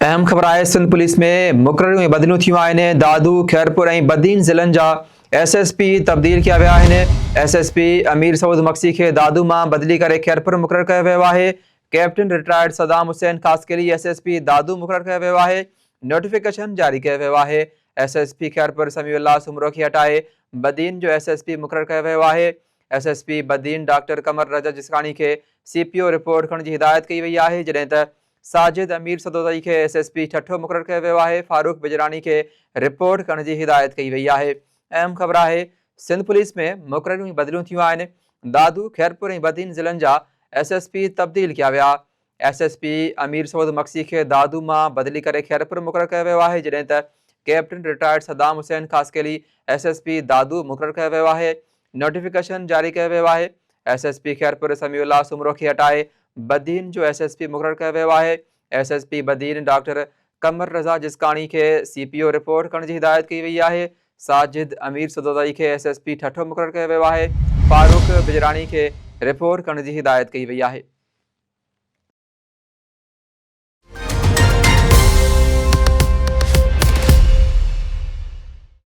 अहम ख़बर आहे। सिंध पुलिस में मुक़ररियूं ऐं बदिलियूं थियूं आहिनि। दादू, खैरपुर ऐं बदीन ज़िलनि जा SSP तब्दील कया विया आहिनि। SSP अमीर सऊद मक्सी खे दादू मां बदिली करे खैरपुर मुक़ररु कयो वियो आहे। Captain retired Saddam Hussain Khaskheli SSP Dadu मुक़ररु कयो वियो आहे। नोटिफिकेशन जारी कयो वियो आहे। SSP खैरपुर समीउल्लाह सुमरो खे हटाए बदीन जो SSP मुक़ररु कयो वियो आहे। SSP बदीन डॉक्टर कमर रजा जिसकानी खे CPO रिपोर्ट खणण जी हिदायत कई वई आहे, जॾहिं त साजिद अमीर सदोदई के SSP ठठो मुक़ररु कयो वियो आहे। फारूक बिजरानी के रिपोर्ट करण जी हिदायत कई वई आहे। अहम ख़बर आहे, सिंध पुलिस में मुक़ररियूं ऐं बदिलियूं थियूं आहिनि। दादू, खैरपुर ऐं बदीन ज़िलनि जा SSP तब्दील किया विया। SSP अमीर सऊद मक्सी खे दादू मां बदिली करे खैरपुर मुक़ररु कयो वियो आहे, जॾहिं त captain retired Saddam Hussain Khaskheli SSP Dadu मुक़ररु कयो वियो आहे। नोटिफिकेशन जारी कयो वियो आहे। SSP खैरपुर समीउल्लाह सुमरो खे हटाए बदीन जो SSP मुक़ररु कयो वियो आहे। SSP बदीन डॉक्टर कमर रज़ा जिसकानी खे CPO रिपोर्ट करण जी हिदायत कई वई आहे। साजिद अमीर सदोदई खे SSP ठठो मुक़ररु कयो वियो आहे। फारूक बिजरानी खे रिपोर्ट करण जी हिदायत कई वई आहे।